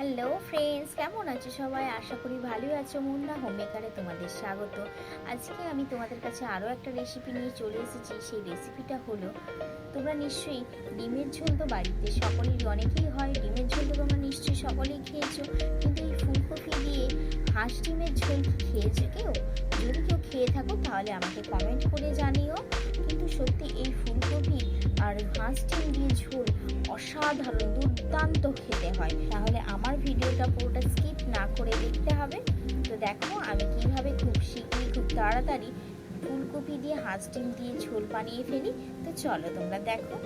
Hello friends, কেমন আছো সবাই? আশা করি ভালোই আছো। মুন্না হোমমেকারে তোমাদের স্বাগত। আজকে আমি তোমাদের কাছে আরও একটা রেসিপি নিয়ে চলে এসেছি। সেই রেসিপিটা হলো, তোমরা নিশ্চয়ই ডিমের ঝোল তো বাড়িতে সকলেই অনেকেই হয়, ডিমের ঝোল তো তোমরা নিশ্চয়ই সকলেই খেয়েছো, কিন্তু এই ফুলকপি দিয়ে হাঁস ডিমের ঝোল কি খেয়েছো কেউ? যদি কেউ খেয়ে থাকো তাহলে আমাকে কমেন্ট করে জানিও। কিন্তু সত্যি এই ফুলকপি আর হাঁস ডিম দিয়ে ঝোল অসাধারণ দুর্দান্ত খেতে হয়। তাহলে আমার ভিডিওটা পুরোটা স্কিপ না করে দেখতে হবে। তো দেখো আমি কিভাবে খুব শীঘ্রই খুব তাড়াতাড়ি ফুলকপি দিয়ে হাঁস ডিম দিয়ে ঝোল বানিয়ে ফেলি। তো চলো তোমরা দেখো।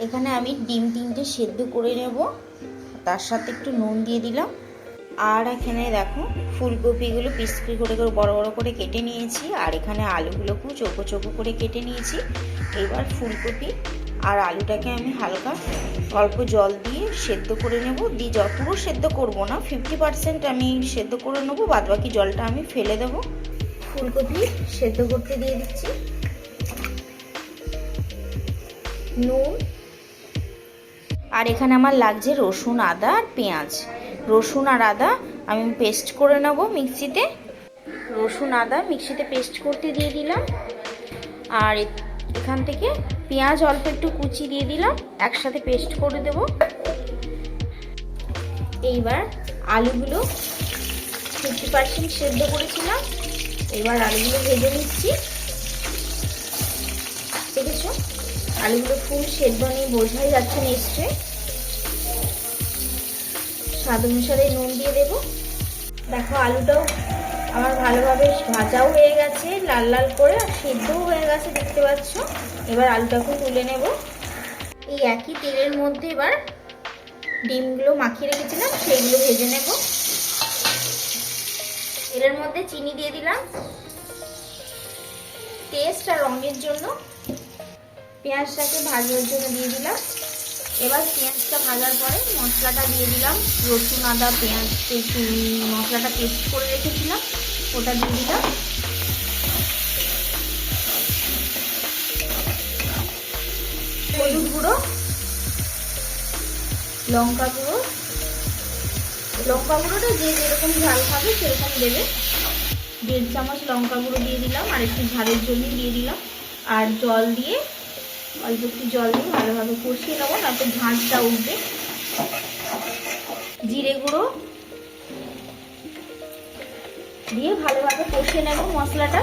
এখানে আমি ডিম 3টে সেদ্ধ করে নেব, তার সাথে একটু নুন দিয়ে দিলাম। আর এখানে দেখো ফুলকপিগুলো পিস করে করে বড় বড় করে কেটে নিয়েছি, আর এখানে আলুগুলোকেও চৌকো চৌকো করে কেটে নিয়েছি। এবার ফুলকপি আর আলুটাকে আমি হালকা অল্প জল দিয়ে সেদ্ধ করে নেব। পুরো সেদ্ধ করব না, 50% আমি সেদ্ধ করে নেবো, বাদবাকি জলটা আমি ফেলে দেবো। ফুলকপি সেদ্ধ করতে দিয়ে দিচ্ছি নুন। আর এখানে আমার লাগছে রসুন, আদা আর পেঁয়াজ। রসুন আর আদা আমি পেস্ট করে নেব মিক্সিতে। রসুন আদা মিক্সিতে পেস্ট করতে দিয়ে দিলাম। আর এখান থেকে পেঁয়াজ অল্প একটু কুচি দিয়ে দিলাম, একসাথে পেস্ট করে দেব। এইবার আলুগুলো 50% সেদ্ধ করেছিলাম, এবার আলুগুলো ভেজে নিচ্ছি। দেখেছো আলুগুলো ফুল সেদ্ধ নিয়ে বোঝাই যাচ্ছে নিশ্চয়ই। স্বাদ অনুসারে নুন দিয়ে দেবো। দেখো আলুটাও আমার ভালোভাবে ভাজাও হয়ে গেছে, লাল লাল করে, আর সেদ্ধও হয়ে গেছে দেখতে পাচ্ছ। এবার আলুটাকে তুলে নেব। এই একই তেলের মধ্যে এবার ডিমগুলো মাখিয়ে রেখেছিলাম সেইগুলো ভেজে নেব। তেলের মধ্যে চিনি দিয়ে দিলাম টেস্ট আর রঙের জন্য। পেঁয়াজটাকে ভাজার জন্য দিয়ে দিলাম। এবার পেঁয়াজটা ভাজার পরে মশলাটা দিয়ে দিলাম। রসুন আদা পেঁয়াজ মশলাটা পেস্ট করে রেখেছিলাম, ওটা দিয়ে দিলাম। হলুদ গুঁড়ো, লঙ্কা গুঁড়ো, লঙ্কা গুঁড়োটা যে যেরকম ঝাল খাবে সেরকম দেবে। 1.5 চামচ লঙ্কা গুঁড়ো দিয়ে দিলাম, আর একটু ঝালের জন্য দিয়ে দিলাম। আর জল দিয়ে অল্প একটু জল দিয়ে ভালোভাবে কষিয়ে নেবো, নয়তো ঝাঁঝটা উঠবে। জিরে গুঁড়ো দিয়ে ভালোভাবে কষিয়ে নেব মশলাটা।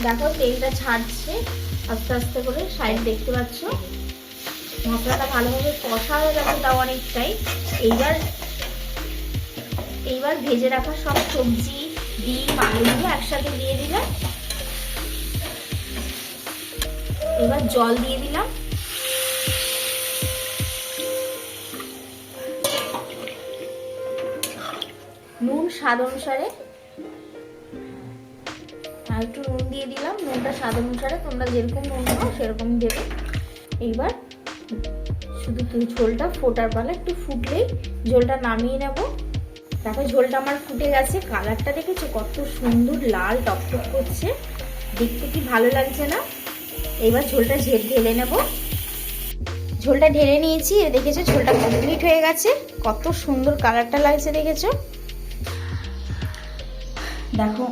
দেখো তেলটা ছাড়ছে আস্তে আস্তে করে, সাইড দেখতে পাচ্ছ। মশলাটা ভালোভাবে কষা হয়ে গেছে তাও অনেকটাই। এইবার ভেজে রাখা সব সবজি ডিম আলুগুলো একসাথে দিয়ে দিলাম। এবার জল দিয়ে দিলাম। নুন স্বাদ অনুসারে, আর একটু নুন দিয়ে দিলাম। নুনটা স্বাদ অনুসারে, তোমরা যেরকম নুন খাও সেরকম দেবে। এইবার শুধু ঝোলটা ফোটার পালা, একটু ফুটলেই ঝোলটা নামিয়ে নেব। দেখো ঝোলটা আমার ফুটে গেছে, কালারটা দেখেছো কত সুন্দর লাল টকটক করছে, দেখতে কি ভালো লাগছে না? এবার ঝোলটা ঢেলে নেব। ঝোলটা ঢেলে নিয়েছি, দেখেছো ঝোলটা কমপ্লিট হয়ে গেছে, কত সুন্দর কালারটা লাগছে দেখেছো। দেখো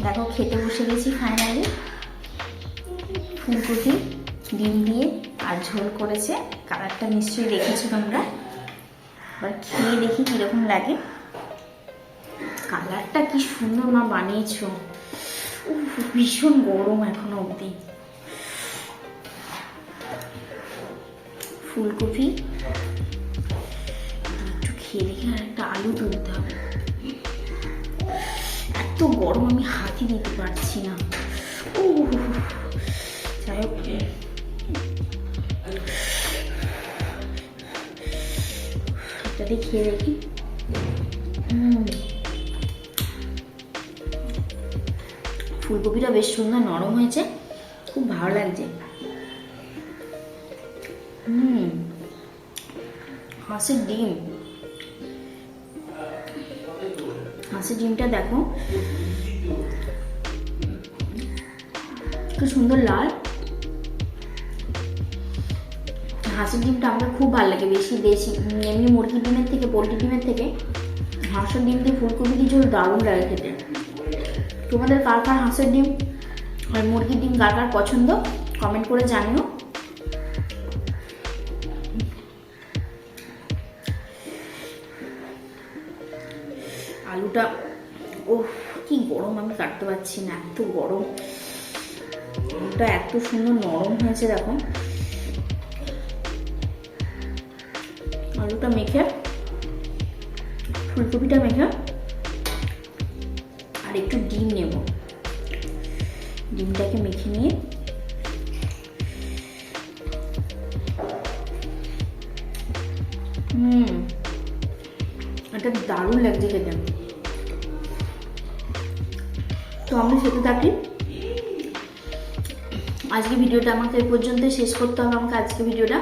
দেখো খেতে বসে গেছি ফাইনালি। ফুলকপি ডিম দিয়ে আর ঝোল করেছে, কালারটা নিশ্চয়ই দেখেছো তোমরা। এবার খেয়ে দেখি কিরকম লাগে। কালারটা কি সুন্দর মা বানিয়েছো, ভীষণ গরম এখনো অবধি। ফুলকপি একটু খেয়ে দেখি, আর একটা আলু তুলতে হবে। এত গরম আমি হাতই দিতে পারছি না। যাই হোক এটাতে খেয়ে দেখি। ফুলকপিটা বেশ সুন্দর নরম হয়েছে, খুব ভালো লাগছে। হাঁসের ডিম, হাঁসের ডিমটা দেখো কি সুন্দর লাল, হাঁসের ডিমটা আমাকে খুব ভালো লাগে, বেশি দেশি এমনি মুরগির ডিমের থেকে, পোলট্রি ডিমের থেকে হাঁসের ডিম দিয়ে ফুলকপি দিয়ে ঝোল দারুণ লাগে খেতে। তোমাদের কার কার হাঁসের ডিম আর মুরগির ডিম কার কার পছন্দ কমেন্ট করে জানিও। আলুটা ও কি গরম, আমি কাটতে পারছি না, এত গরম। আলুটা এত সুন্দর নরম হয়েছে দেখো। আলুটা মেখে, ফুলকপিটা মেখে আর একটু ডিম নেব, ডিমটাকে মেখে নিয়ে এটা দারুণ লাগছে খেতে। তো আমি খেতে থাকি। আজকে ভিডিওটা আমাকে এই পর্যন্ত শেষ করতে হবে আমাকে আজকে ভিডিওটা।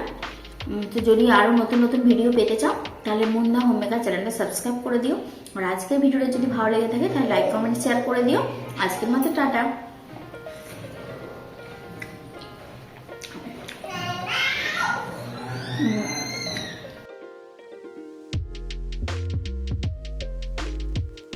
তো যদি আরও নতুন নতুন ভিডিও পেতে চাও তাহলে মুন্না হোমমেকার চ্যানেলটা সাবস্ক্রাইব করে দিও। আর আজকের ভিডিওটা যদি ভালো লেগে থাকে তাহলে লাইক কমেন্ট শেয়ার করে দিও। আজকের মতো টাটা।